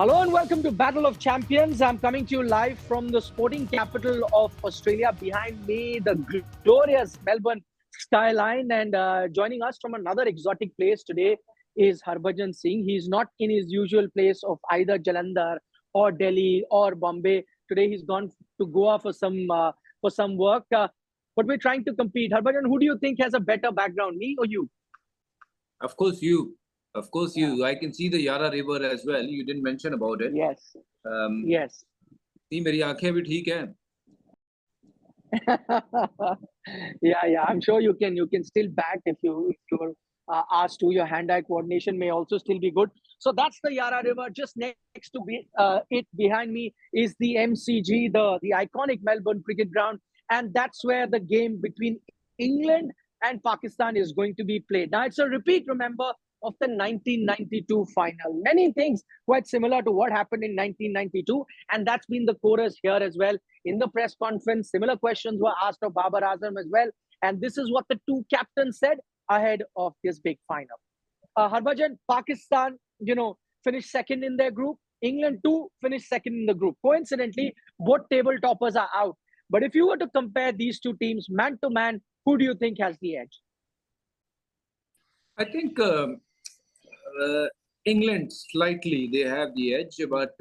Hello and welcome to Battle of Champions. I'm coming to you live from the sporting capital of Australia. Behind me, the glorious Melbourne skyline, and joining us from another exotic place today is Harbhajan Singh. He's not in his usual place of either Jalandhar or Delhi or Bombay. Today he's gone to Goa for some work. But we're trying to compete. Harbhajan, who do you think has a better background, me or you? Of course, you. Of course, you. I can see the Yara River as well. You didn't mention about it. Yes. Yes. See, मेरी आंखें भी ठीक हैं. Yeah. I'm sure you can still bat if you're asked to. Your hand-eye coordination may also still be good. So that's the Yara River. Just next to it behind me is the MCG, the iconic Melbourne cricket ground, and that's where the game between England and Pakistan is going to be played. Now it's a repeat, remember, of the 1992 final. Many things quite similar to what happened in 1992, and that's been the chorus here as well. In the press conference, similar questions were asked of Babar Azam as well, and this is what the two captains said ahead of this big final. Harbhajan, Pakistan, finished second in their group. England too finished second in the group. Coincidentally, both table toppers are out. But if you were to compare these two teams man to man, who do you think has the edge? I think England slightly they have the edge, but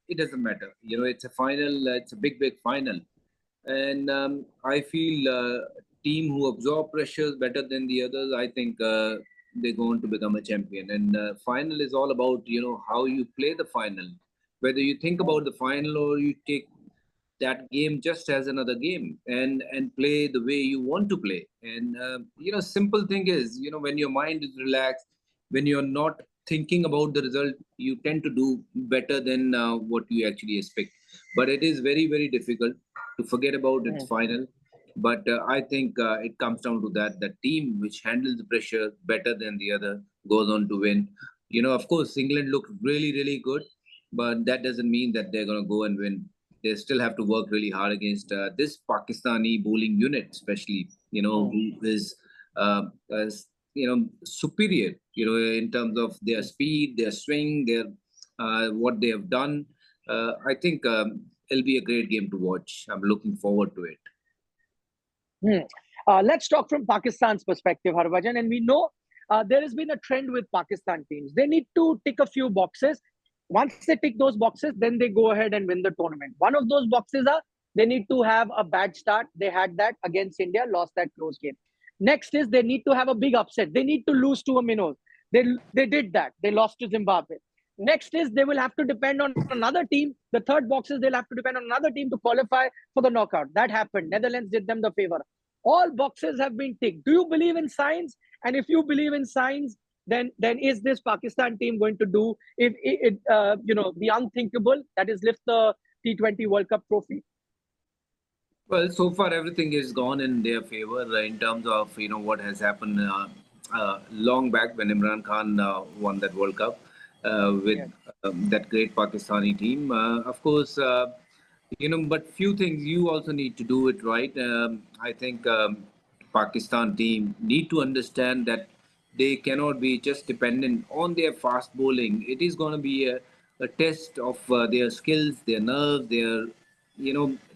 it doesn't matter. It's a final. It's a big final, and I feel team who absorb pressures better than the others. I think they're going to become a champion. And final is all about how you play the final. Whether you think about the final or you take that game just as another game and play the way you want to play. And simple thing is when your mind is relaxed, when you're not thinking about the result, you tend to do better than what you actually expect. But it is very, very difficult to forget about its final. But I think it comes down to that team which handles the pressure better than the other goes on to win. Of course England looked really, really good, but that doesn't mean that they're going to go and win. They still have to work really hard against this Pakistani bowling unit, especially, who is, superior, in terms of their speed, their swing, their what they have done. I think it'll be a great game to watch. I'm looking forward to it. Let's talk from Pakistan's perspective, Harbhajan. And we know there has been a trend with Pakistan teams. They need to tick a few boxes. Once they tick those boxes, then they go ahead and win the tournament. One of those boxes are they need to have a bad start. They had that against India, lost that close game. Next is they need to have a big upset. They need to lose to a minnows. They did that. They lost to Zimbabwe. Next is they will have to depend on another team. The third box is they'll have to depend on another team to qualify for the knockout. That happened. Netherlands did them the favor. All boxes have been ticked. Do you believe in science? And if you believe in science, then is this Pakistan team going to do the unthinkable, that is lift the T20 World Cup trophy? Well, so far everything is gone in their favor in terms of what has happened long back when Imran Khan won that World Cup with that great Pakistani team. Of course, but few things you also need to do it right. I think Pakistan team need to understand that they cannot be just dependent on their fast bowling. It is going to be a test of their skills, their nerves, their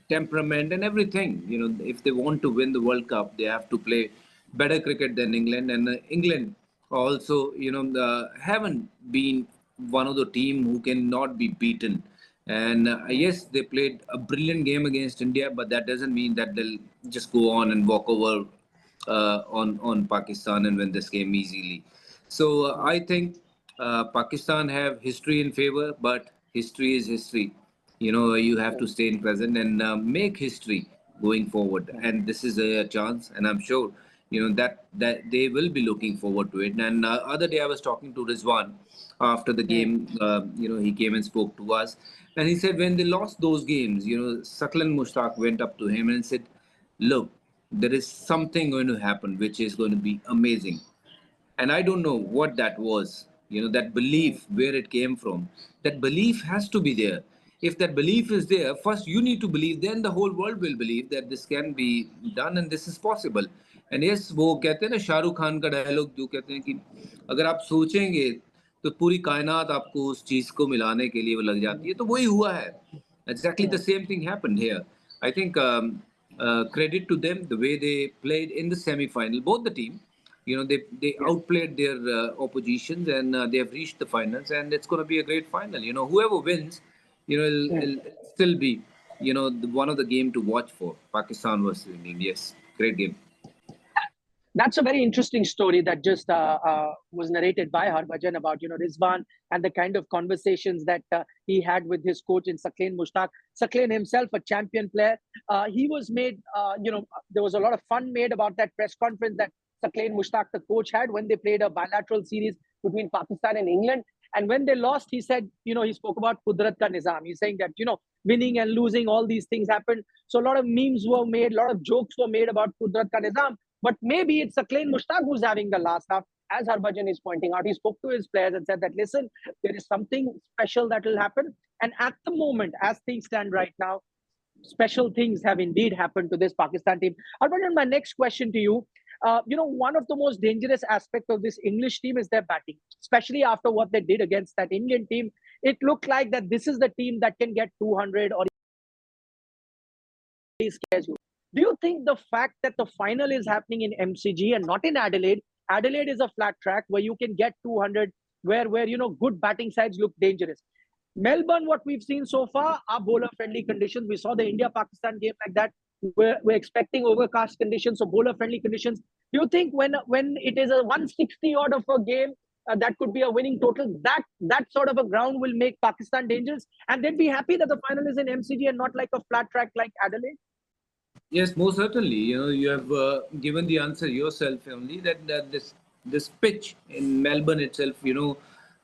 temperament and everything. If they want to win the World Cup, they have to play better cricket than England. And England also, haven't been one of the team who cannot be beaten. And yes, they played a brilliant game against India, but that doesn't mean that they'll just go on and walk over on Pakistan and win this game easily. So I think Pakistan have history in favor, but history is history. You have to stay in present and make history going forward. And this is a chance, and I'm sure that they will be looking forward to it. And other day I was talking to Rizwan after the game. He came and spoke to us, and he said when they lost those games, Saklan Mushtaq went up to him and said, "Look, there is something going to happen which is going to be amazing." And I don't know what that was. That belief, where it came from. That belief has to be there. If that belief is there, first you need to believe, then the whole world will believe that this can be done and this is possible. And yes, वो कहते हैं ना शाहरुख खान का dialogue जो कहते हैं कि अगर आप सोचेंगे तो पूरी कायनात आपको उस चीज़ को मिलाने के लिए वो लग जाती है, तो वही हुआ है। Exactly the same thing happened here. I think credit to them the way they played in the semi-final. Both the team, they Yeah. outplayed their oppositions, and they have reached the finals, and it's going to be a great final. Whoever wins, it'll still be one of the game to watch for. Pakistan versus England. Yes, great game. That's a very interesting story that just was narrated by Harbhajan about Rizwan and the kind of conversations that he had with his coach in Saqlain Mushtaq. Saqlain himself, a champion player, he was made. There was a lot of fun made about that press conference that Saqlain Mushtaq, the coach, had when they played a bilateral series between Pakistan and England. And when they lost, he said, he spoke about Kudrat ka Nizam. He's saying that, winning and losing, all these things happened. So a lot of memes were made, a lot of jokes were made about Kudrat ka Nizam. But maybe it's Saqlain Mushtaq who's having the last laugh. As Harbhajan is pointing out, he spoke to his players and said that, listen, there is something special that will happen. And at the moment, as things stand right now, special things have indeed happened to this Pakistan team. Harbhajan, my next question to you, one of the most dangerous aspects of this English team is their batting, especially after what they did against that Indian team. It looked like that this is the team that can get 200 or scares you. Do you think the fact that the final is happening in MCG and not in Adelaide, Adelaide is a flat track where you can get 200, where good batting sides look dangerous. Melbourne, what we've seen so far are bowler-friendly conditions. We saw the India-Pakistan game like that. We're expecting overcast conditions, so bowler-friendly conditions. Do you think when it is a 160 odd of a game, that could be a winning total, that sort of a ground will make Pakistan dangerous, and they'd be happy that the final is in MCG and not like a flat track like Adelaide? Yes, most certainly. You have given the answer yourself only that this pitch in Melbourne itself,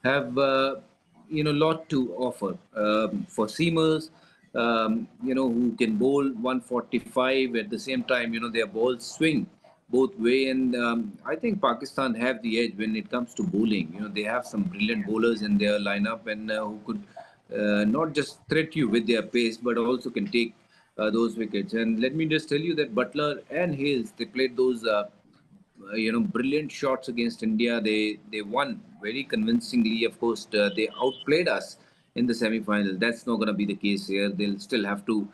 have lot to offer for seamers, who can bowl 145 at the same time. Their balls swing both way, and I think Pakistan have the edge when it comes to bowling. They have some brilliant bowlers in their lineup, and who could not just threat you with their pace, but also can take those wickets. And let me just tell you that Butler and Hales, they played those brilliant shots against India. They won very convincingly. Of course, they outplayed us in the semi-final. That's not going to be the case here. They'll still have to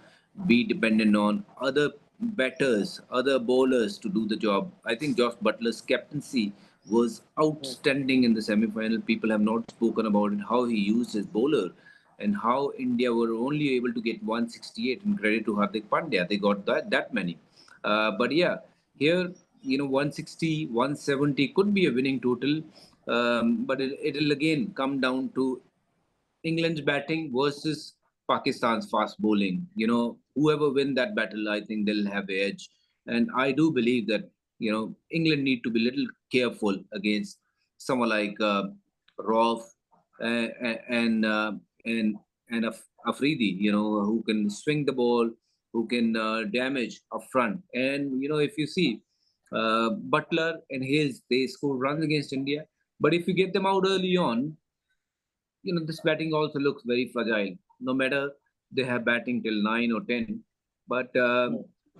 be dependent on other batters, other bowlers to do the job. I think Josh Butler's captaincy was outstanding in the semi-final. People have not spoken about it, how he used his bowler and how India were only able to get 168. And credit to Hardik Pandya, they got that many. But yeah, here 160, 170 could be a winning total, but it'll again come down to England's batting versus Pakistan's fast bowling. Whoever win that battle, I think they'll have the edge. And I do believe that England need to be a little careful against someone like Roth uh, and uh, and Afridi. Who can swing the ball, who can damage up front. And if you see Butler and Hales, they score runs against India. But if you get them out early on, this batting also looks very fragile. No matter they have batting till 9 or 10, but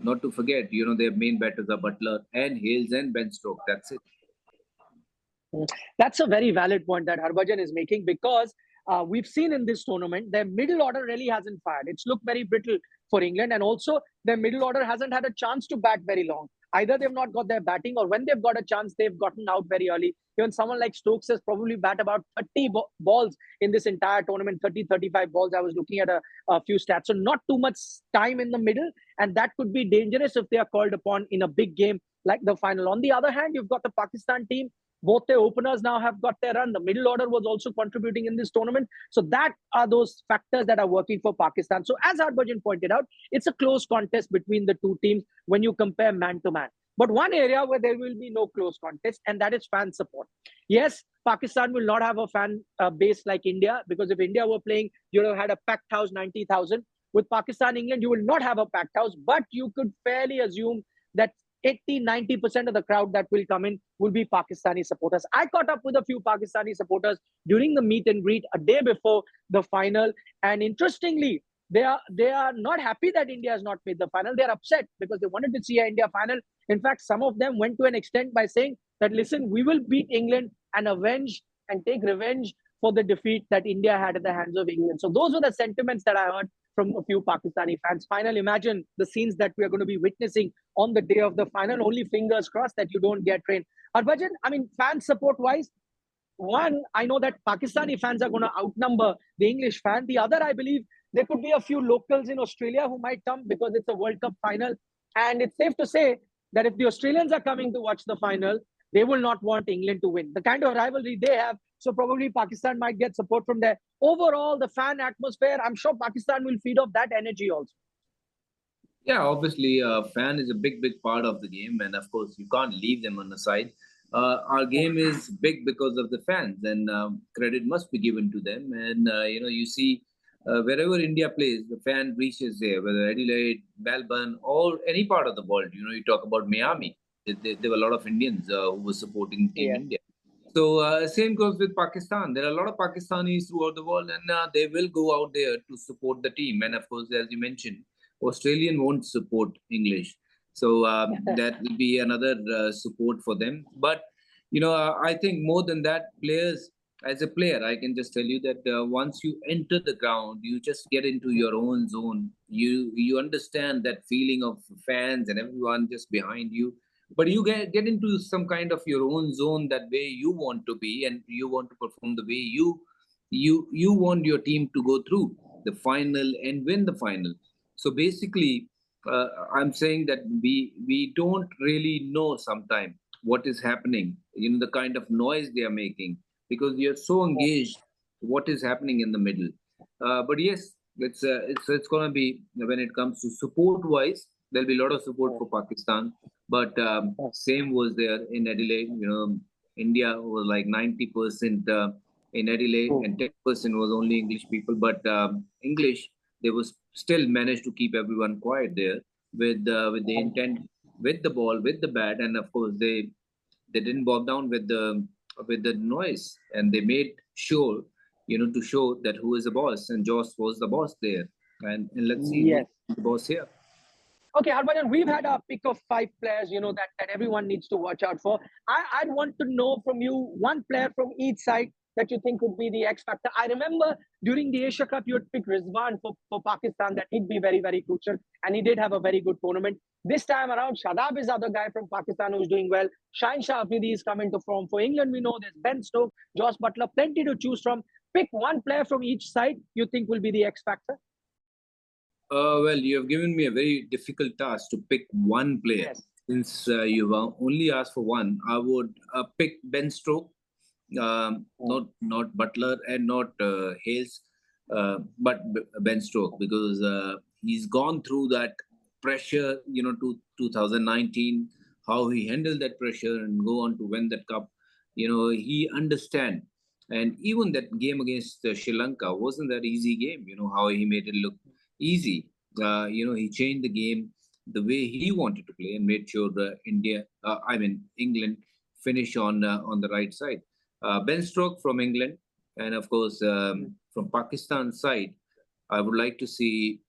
not to forget, their main batters are Butler and Hales and Ben Stokes. That's it. That's a very valid point that Harbhajan is making, because we've seen in this tournament their middle order really hasn't fired. It's looked very brittle for England, and also their middle order hasn't had a chance to bat very long. Either they've not got their batting, or when they've got a chance, they've gotten out very early. Even someone like Stokes has probably bat about 30 balls in this entire tournament, 30, 35 balls. I was looking at a few stats. So not too much time in the middle, and that could be dangerous if they are called upon in a big game like the final. On the other hand, you've got the Pakistan team. Both the openers now have got their run. The middle order was also contributing in this tournament. So that are those factors that are working for Pakistan. So as Harbhajan pointed out, it's a close contest between the two teams when you compare man to man. But one area where there will be no close contest, and that is fan support. Yes, Pakistan will not have a fan base like India, because if India were playing, you would have had a packed house, 90,000. With Pakistan, England, you will not have a packed house, but you could fairly assume that 80-90% of the crowd that will come in will be Pakistani supporters. I caught up with a few Pakistani supporters during the meet and greet a day before the final, and interestingly, they are not happy that India has not made the final. They are upset because they wanted to see an India final. In fact, some of them went to an extent by saying that, listen, we will beat England and avenge and take revenge for the defeat that India had at the hands of England. So those were the sentiments that I heard from a few Pakistani fans. Final, imagine the scenes that we are going to be witnessing on the day of the final. Only fingers crossed that you don't get rain. Harbhajan, I mean, fan support wise, one, I know that Pakistani fans are going to outnumber the English fan. The other, I believe, there could be a few locals in Australia who might come because it's a World Cup final. And it's safe to say that if the Australians are coming to watch the final, they will not want England to win. The kind of rivalry they have, so probably Pakistan might get support from there. Overall, the fan atmosphere, I'm sure Pakistan will feed off that energy also. Yeah, obviously, fan is a big part of the game, and of course, you can't leave them on the side. Our game is big because of the fans, and credit must be given to them. And you see, wherever India plays, the fan reaches there, whether Adelaide, Melbourne, or any part of the world. You talk about Miami. There were a lot of Indians who were supporting Team Yeah. India. So same goes with Pakistan. There are a lot of Pakistanis throughout the world, and they will go out there to support the team. And of course, as you mentioned, Australian won't support English, so that will be another support for them. But I think more than that, players. As a player, I can just tell you that once you enter the ground, you just get into your own zone. You understand that feeling of fans and everyone just behind you, but you get into some kind of your own zone, that way you want to be, and you want to perform the way you want your team to go through the final and win the final. So basically, I'm saying that we don't really know sometimes what is happening, the kind of noise they are making, because you're so engaged what is happening in the middle. But yes, it's going to be, when it comes to support wise, there'll be a lot of support for Pakistan. But same was there in Adelaide. India was like 90% in Adelaide, and 10% was only English people. But English, they was still managed to keep everyone quiet there with the intent, with the ball, with the bat, and of course they didn't bog down with the noise, and they made sure to show that who is the boss, and Joss was the boss there, and let's see who's Yes. the boss here. Okay, Harbhajan, we've had a pick of 5 players, that everyone needs to watch out for. I'd want to know from you one player from each side that you think would be the X factor. I remember during the Asia Cup, you had picked Rizwan for Pakistan, that he'd be very, very crucial, and he did have a very good tournament. This time around, Shadab is the other guy from Pakistan who's doing well. Shaheen Shah Afridi is coming to form. For England, we know there's Ben Stokes, Josh Butler, plenty to choose from. Pick one player from each side you think will be the X factor. Well, you have given me a very difficult task to pick one player. Yes. Since you've only asked for one, I would pick Ben Stokes, not Butler and not Hales, but Ben Stokes, because he's gone through that pressure, to 2019, how he handled that pressure and go on to win that cup. He understand. And even that game against Sri Lanka wasn't that easy game. How he made it look easy. He changed the game the way he wanted to play and made sure England finish on the right side. Ben Stokes from England, and of course from Pakistan side, I would like to see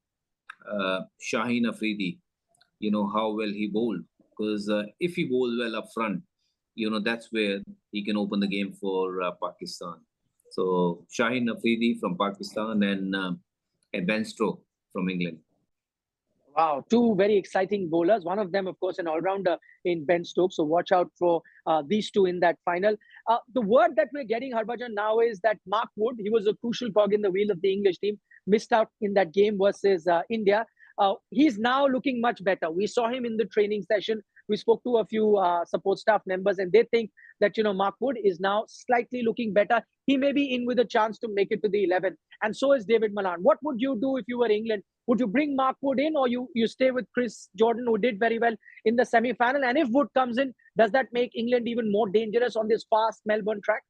Shaheen Afridi. How well he bowled, because if he bowls well up front, that's where he can open the game for Pakistan. So Shaheen Afridi from Pakistan and Ben Stokes from England. Wow, two very exciting bowlers. One of them, of course, an all-rounder in Ben Stokes. So watch out for these two in that final. The word that we're getting, Harbhajan, now is that Mark Wood, he was a crucial cog in the wheel of the English team, missed out in that game versus India. He's now looking much better. We saw him in the training session. We spoke to a few support staff members, and they think that, Mark Wood is now slightly looking better. He may be in with a chance to make it to the 11. And so is David Malan. What would you do if you were England? Would you bring Mark Wood in, or you stay with Chris Jordan, who did very well in the semi-final? And if Wood comes in, does that make England even more dangerous on this fast Melbourne track?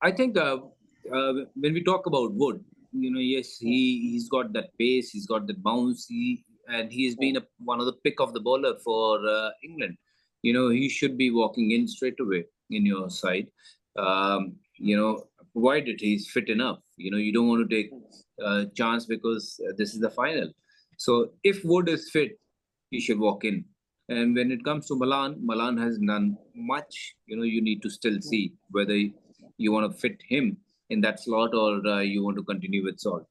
I think when we talk about Wood, yes, he's got that pace, he's got that bounce, and he's been one of the pick of the bowler for England. He should be walking in straight away in your side. Provided he's fit enough. You don't want to take a chance, because this is the final. So if Wood is fit, he should walk in. And when it comes to Malan has done much. You need to still see whether you want to fit him in that slot, or you want to continue with Salt?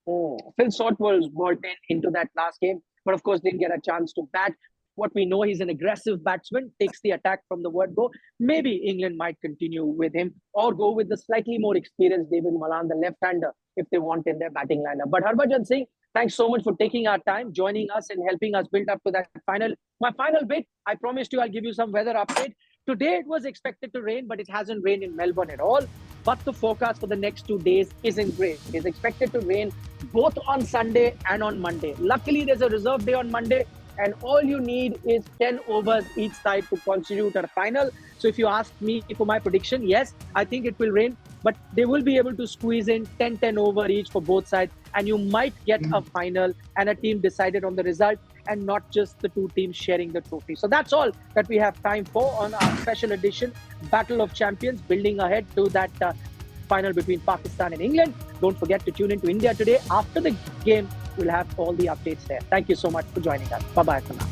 Oh, Phil Salt was brought into that last game, but of course didn't get a chance to bat. What we know, he's an aggressive batsman, takes the attack from the word go. Maybe England might continue with him or go with the slightly more experienced David Malan, the left-hander, if they want in their batting lineup. But Harbhajan Singh, thanks so much for taking our time, joining us and helping us build up to that final. My final bit, I promised you I'll give you some weather update. Today it was expected to rain, but it hasn't rained in Melbourne at all. But the forecast for the next 2 days isn't great. It's expected to rain both on Sunday and on Monday. Luckily, there's a reserve day on Monday, and all you need is 10 overs each side to constitute a final. So if you ask me for my prediction, yes, I think it will rain, but they will be able to squeeze in 10 over each for both sides, and you might get a final and a team decided on the result and not just the two teams sharing the trophy. So that's all that we have time for on our special edition, Battle of Champions, building ahead to that final between Pakistan and England. Don't forget to tune in to India Today. After the game, we'll have all the updates there. Thank you so much for joining us. Bye-bye for now.